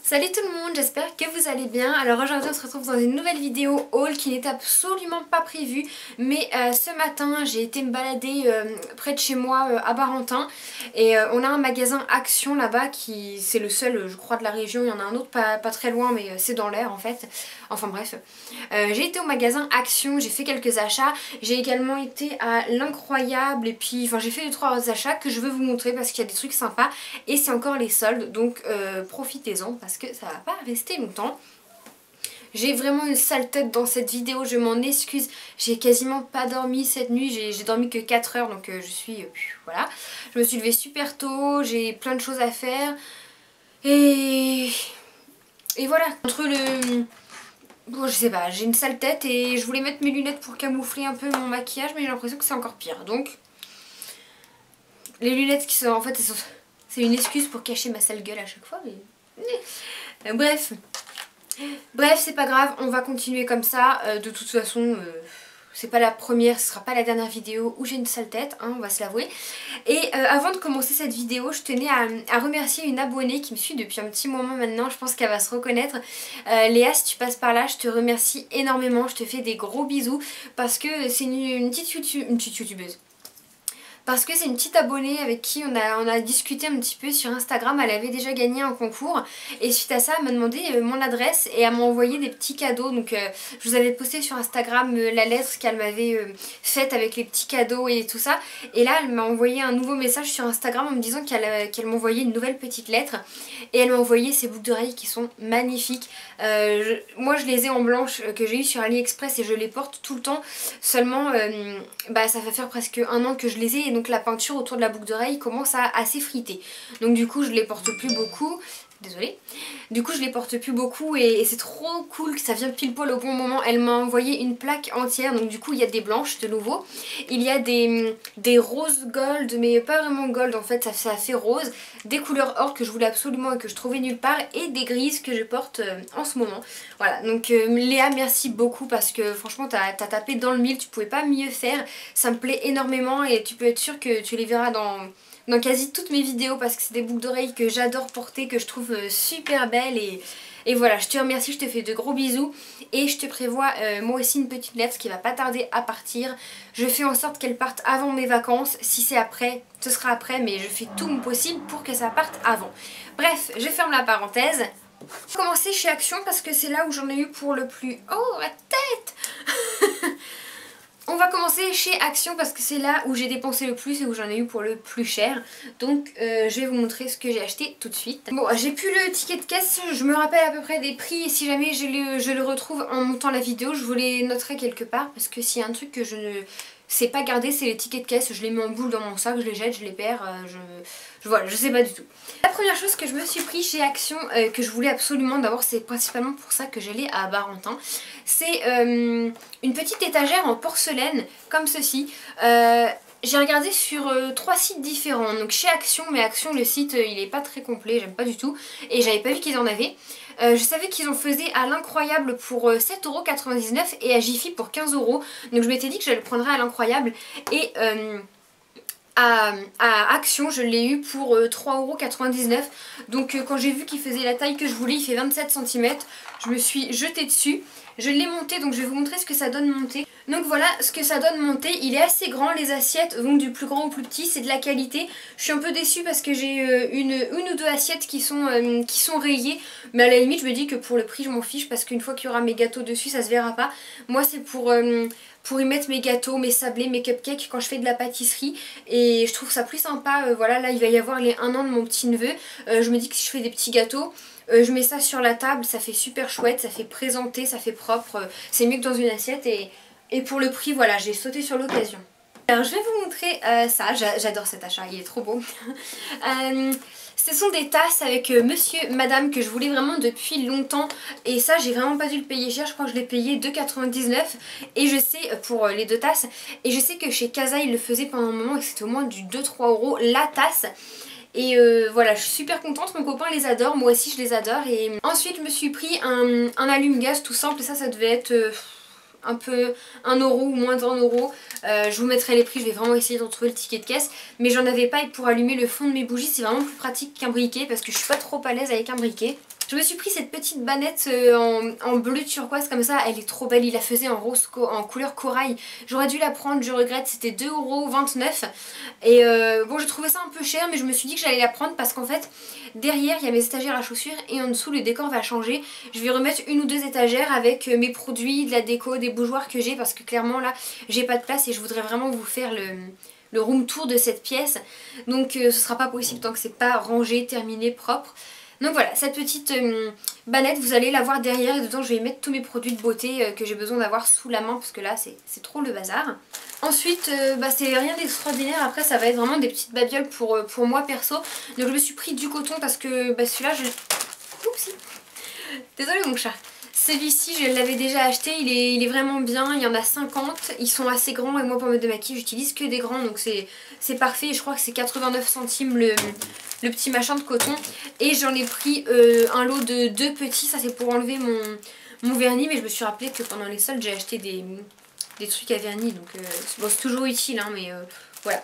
Salut tout le monde, j'espère que vous allez bien. Alors aujourd'hui on se retrouve dans une nouvelle vidéo haul qui n'était absolument pas prévue. Mais ce matin j'ai été me balader près de chez moi à Barentin. Et on a un magasin Action là-bas qui c'est le seul je crois de la région. Il y en a un autre pas très loin mais c'est dans l'air en fait. Enfin bref. J'ai été au magasin Action, j'ai fait quelques achats. J'ai également été à l'Incroyable et puis enfin j'ai fait 2-3 achats que je veux vous montrer parce qu'il y a des trucs sympas. Et c'est encore les soldes donc profitez-en parce que ça va pas rester longtemps. J'ai vraiment une sale tête dans cette vidéo, je m'en excuse. J'ai quasiment pas dormi cette nuit, j'ai dormi que 4 heures donc je suis... voilà. Je me suis levée super tôt, j'ai plein de choses à faire. Et voilà, entre le... Bon, je sais pas, j'ai une sale tête et je voulais mettre mes lunettes pour camoufler un peu mon maquillage mais j'ai l'impression que c'est encore pire. Donc, les lunettes qui sont... En fait, c'est une excuse pour cacher ma sale gueule à chaque fois mais... Bref, c'est pas grave, on va continuer comme ça. De toute façon, c'est pas la première, ce sera pas la dernière vidéo où j'ai une sale tête, hein, on va se l'avouer. Et avant de commencer cette vidéo, je tenais à remercier une abonnée qui me suit depuis un petit moment maintenant, je pense qu'elle va se reconnaître. Léa, si tu passes par là, je te remercie énormément, je te fais des gros bisous parce que c'est une petite youtubeuse. Parce que c'est une petite abonnée avec qui on a discuté un petit peu sur Instagram. Elle avait déjà gagné un concours et suite à ça elle m'a demandé mon adresse et elle m'a envoyé des petits cadeaux. Donc je vous avais posté sur Instagram la lettre qu'elle m'avait faite avec les petits cadeaux et tout ça. Et là elle m'a envoyé un nouveau message sur Instagram en me disant qu'elle m'envoyait une nouvelle petite lettre. Et elle m'a envoyé ces boucles d'oreilles qui sont magnifiques. Moi je les ai en blanche que j'ai eu sur AliExpress et je les porte tout le temps. Seulement ça va faire presque 1 an que je les ai et donc la peinture autour de la boucle d'oreille commence à s'effriter. Donc du coup je les porte plus beaucoup. Désolée. Du coup je les porte plus beaucoup et c'est trop cool que ça vient pile poil au bon moment. Elle m'a envoyé une plaque entière, donc du coup il y a des blanches de nouveau. Il y a des roses gold, mais pas vraiment gold en fait, ça fait rose. Des couleurs or que je voulais absolument et que je trouvais nulle part. Et des grises que je porte en ce moment. Voilà, donc Léa merci beaucoup parce que franchement t'as tapé dans le mille, tu pouvais pas mieux faire. Ça me plaît énormément et tu peux être sûre que tu les verras dans quasi toutes mes vidéos parce que c'est des boucles d'oreilles que j'adore porter, que je trouve super belles et voilà, je te remercie, je te fais de gros bisous et je te prévois moi aussi une petite lettre qui va pas tarder à partir. Je fais en sorte qu'elle parte avant mes vacances, si c'est après, ce sera après mais je fais tout mon possible pour que ça parte avant. Bref, je ferme la parenthèse. On va commencer chez Action parce que c'est là où j'en ai eu pour le plus... Oh, ma tête. On va commencer chez Action parce que c'est là où j'ai dépensé le plus et où j'en ai eu pour le plus cher. Donc je vais vous montrer ce que j'ai acheté tout de suite. Bon, j'ai plus le ticket de caisse, je me rappelle à peu près des prix et si jamais je le retrouve en montant la vidéo, je vous les noterai quelque part parce que s'il y a un truc que je ne sais pas garder, c'est les tickets de caisse. Je les mets en boule dans mon sac, je les jette, je les perds, voilà, je sais pas du tout. La première chose que je me suis pris chez Action, que je voulais absolument, d'abord c'est principalement pour ça que j'allais à Barentin, c'est une petite étagère en porcelaine comme ceci. J'ai regardé sur 3 sites différents, donc chez Action, mais Action le site il est pas très complet, j'aime pas du tout, et j'avais pas vu qu'ils en avaient. Je savais qu'ils en faisaient à l'Incroyable pour 7,99€ et à Jiffy pour 15€, donc je m'étais dit que je le prendrais à l'Incroyable et... à Action je l'ai eu pour 3,99€. Donc quand j'ai vu qu'il faisait la taille que je voulais, il fait 27 cm, je me suis jetée dessus. Je l'ai monté, donc je vais vous montrer ce que ça donne monté. Donc voilà ce que ça donne monté. Il est assez grand, les assiettes vont du plus grand au plus petit, c'est de la qualité. Je suis un peu déçue parce que j'ai une ou deux assiettes qui sont rayées. Mais à la limite je me dis que pour le prix je m'en fiche parce qu'une fois qu'il y aura mes gâteaux dessus ça se verra pas. Moi c'est pour y mettre mes gâteaux, mes sablés, mes cupcakes quand je fais de la pâtisserie et je trouve ça plus sympa. Voilà, là il va y avoir les 1 an de mon petit neveu. Je me dis que si je fais des petits gâteaux, je mets ça sur la table, ça fait super chouette, ça fait présenter, ça fait propre, c'est mieux que dans une assiette et pour le prix voilà, j'ai sauté sur l'occasion. Alors je vais vous montrer ça, j'adore cet achat, il est trop beau. Ce sont des tasses avec monsieur, madame que je voulais vraiment depuis longtemps et ça j'ai vraiment pas dû le payer cher, je crois que je l'ai payé 2,99€ et je sais pour les 2 tasses et je sais que chez Casa ils le faisaient pendant un moment et que c'était au moins du 2-3€ la tasse. Et voilà, je suis super contente, mon copain les adore, moi aussi je les adore. Et ensuite je me suis pris un allume-gaz tout simple, ça devait être un peu 1€ ou moins d'1€. Je vous mettrai les prix, je vais vraiment essayer de retrouver le ticket de caisse. Mais j'en avais pas et pour allumer le fond de mes bougies c'est vraiment plus pratique qu'un briquet parce que je suis pas trop à l'aise avec un briquet. Je me suis pris cette petite banette en bleu turquoise comme ça, elle est trop belle, il la faisait en rose en couleur corail. J'aurais dû la prendre, je regrette, c'était 2,29 €. Et bon, j'ai trouvé ça un peu cher, mais je me suis dit que j'allais la prendre parce qu'en fait, derrière il y a mes étagères à chaussures et en dessous le décor va changer. Je vais remettre une ou deux étagères avec mes produits, de la déco, des bougeoirs que j'ai parce que clairement là j'ai pas de place et je voudrais vraiment vous faire le room tour de cette pièce. Donc ce sera pas possible tant que c'est pas rangé, terminé, propre. Donc voilà, cette petite banette, vous allez la voir derrière et dedans je vais y mettre tous mes produits de beauté que j'ai besoin d'avoir sous la main parce que là c'est trop le bazar. Ensuite, c'est rien d'extraordinaire, après ça va être vraiment des petites babioles pour moi perso. Donc je me suis pris du coton parce que celui-là je... Oupsie. Désolée mon chat. Celui-ci je l'avais déjà acheté, il est vraiment bien, il y en a 50, ils sont assez grands et moi pour me démaquiller j'utilise que des grands donc c'est parfait. Je crois que c'est 89 centimes le petit machin de coton et j'en ai pris un lot de 2 petits, ça c'est pour enlever mon vernis, mais je me suis rappelé que pendant les soldes j'ai acheté des trucs à vernis donc bon, c'est toujours utile hein, mais voilà.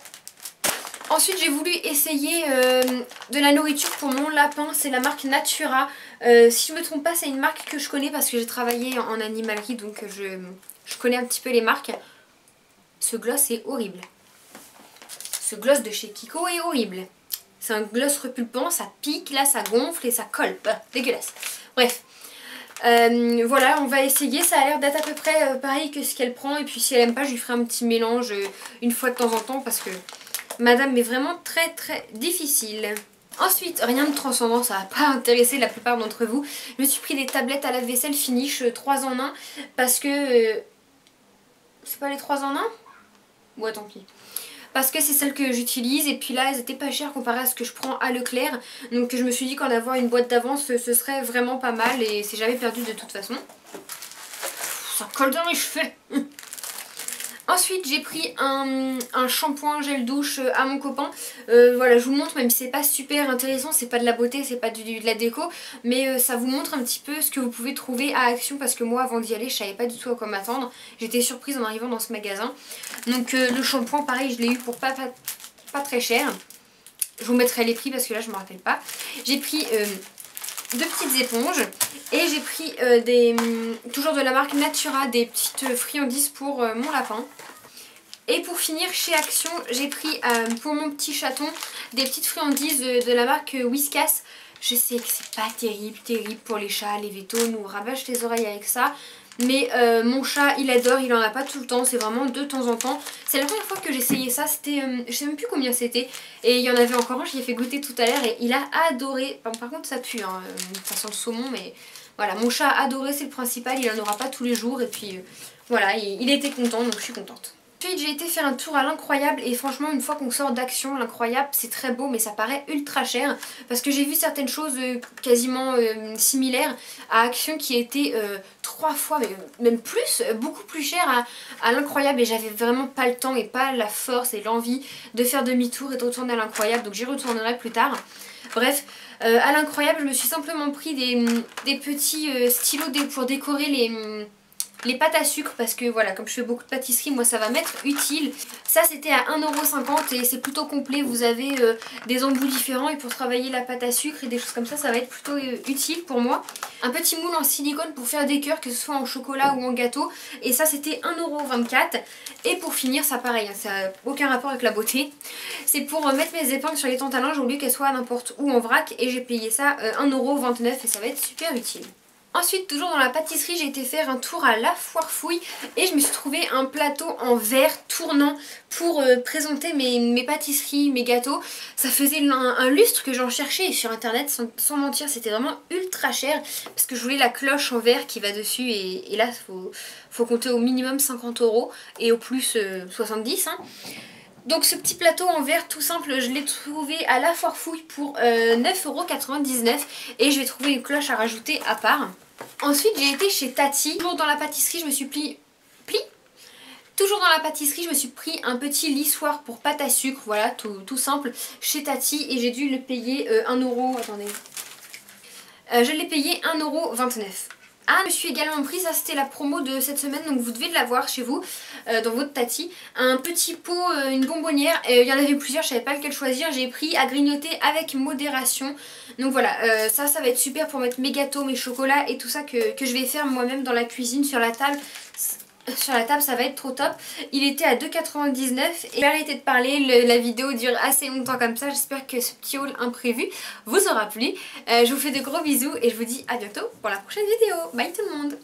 Ensuite j'ai voulu essayer de la nourriture pour mon lapin, c'est la marque Natura. Si je me trompe pas c'est une marque que je connais parce que j'ai travaillé en animalerie donc je connais un petit peu les marques. Ce gloss est horrible. Ce gloss de chez Kiko est horrible. C'est un gloss repulpant, ça pique, là ça gonfle et ça colle. Dégueulasse. Bref. Voilà, on va essayer, ça a l'air d'être à peu près pareil que ce qu'elle prend et puis si elle aime pas je lui ferai un petit mélange une fois de temps en temps parce que madame est vraiment très difficile. Ensuite, rien de transcendant, ça va pas intéresser la plupart d'entre vous. Je me suis pris des tablettes à lave-vaisselle Finish 3 en 1 parce que... c'est pas les 3 en 1 ? Ouais, tant pis. Parce que c'est celles que j'utilise et puis là elles étaient pas chères comparé à ce que je prends à Leclerc. Donc je me suis dit qu'en avoir une boîte d'avance ce serait vraiment pas mal et c'est jamais perdu de toute façon. Ça colle dans les cheveux. Ensuite j'ai pris un shampoing gel douche à mon copain. Voilà, je vous montre, même si c'est pas super intéressant, c'est pas de la beauté, c'est pas de la déco, mais ça vous montre un petit peu ce que vous pouvez trouver à Action parce que moi avant d'y aller je savais pas du tout à quoi m'attendre. J'étais surprise en arrivant dans ce magasin. Donc le shampoing pareil je l'ai eu pour pas très cher. Je vous mettrai les prix parce que là je me rappelle pas. J'ai pris 2 petites éponges et j'ai pris toujours de la marque Natura, des petites friandises pour mon lapin. Et pour finir chez Action j'ai pris pour mon petit chaton des petites friandises de la marque Whiskas. Je sais que c'est pas terrible pour les chats, les vétos, nous ravagent les oreilles avec ça. Mais mon chat il adore, il en a pas tout le temps, c'est vraiment de temps en temps. C'est la première fois que j'ai essayé ça, c'était, je sais même plus combien c'était. Et il y en avait encore un, je l'ai fait goûter tout à l'heure et il a adoré. Par contre ça pue, hein, ça sent le saumon mais voilà, mon chat a adoré, c'est le principal, il en aura pas tous les jours. Et puis voilà, il était content donc je suis contente. Ensuite j'ai été faire un tour à l'Incroyable et franchement une fois qu'on sort d'Action, l'Incroyable c'est très beau mais ça paraît ultra cher parce que j'ai vu certaines choses quasiment similaires à Action qui étaient 3 fois, mais même plus, beaucoup plus cher à l'Incroyable et j'avais vraiment pas le temps et pas la force et l'envie de faire demi-tour et de retourner à l'Incroyable donc j'y retournerai plus tard. Bref, à l'Incroyable je me suis simplement pris des petits stylos pour décorer les pâtes à sucre parce que voilà, comme je fais beaucoup de pâtisserie, moi ça va m'être utile. Ça c'était à 1,50 € et c'est plutôt complet, vous avez des embouts différents et pour travailler la pâte à sucre et des choses comme ça, ça va être plutôt utile pour moi. Un petit moule en silicone pour faire des cœurs, que ce soit en chocolat ou en gâteau, et ça c'était 1,24 €. Et pour finir, ça pareil, hein, ça n'a aucun rapport avec la beauté, c'est pour mettre mes épingles sur les tentes à linge au lieu qu'elles soient n'importe où en vrac et j'ai payé ça 1,29 € et ça va être super utile. Ensuite, toujours dans la pâtisserie, j'ai été faire un tour à la Foire Fouille et je me suis trouvé un plateau en verre tournant pour présenter mes pâtisseries, mes gâteaux. Ça faisait un lustre que j'en cherchais et sur internet, sans mentir, c'était vraiment ultra cher parce que je voulais la cloche en verre qui va dessus et là, faut compter au minimum 50 € et au plus 70 €. Hein. Donc ce petit plateau en verre tout simple, je l'ai trouvé à la Foire Fouille pour 9,99 € et je vais trouver une cloche à rajouter à part. Ensuite j'ai été chez Tati, toujours dans la pâtisserie je me suis Toujours dans la pâtisserie je me suis pris un petit lissoir pour pâte à sucre, voilà tout simple, chez Tati et j'ai dû le payer 1 €, attendez. Je l'ai payé 1,29 €. Ah, je me suis également pris, ça c'était la promo de cette semaine, donc vous devez l'avoir chez vous, dans votre tati. Un petit pot, une bonbonnière, il y en avait plusieurs, je savais pas lequel choisir, j'ai pris à grignoter avec modération. Donc voilà, ça va être super pour mettre mes gâteaux, mes chocolats et tout ça que je vais faire moi-même dans la cuisine, sur la table. Sur la table, ça va être trop top. Il était à 2,99 et j'ai arrêté de parler, la vidéo dure assez longtemps comme ça. J'espère que ce petit haul imprévu vous aura plu. Je vous fais de gros bisous et je vous dis à bientôt pour la prochaine vidéo. Bye tout le monde!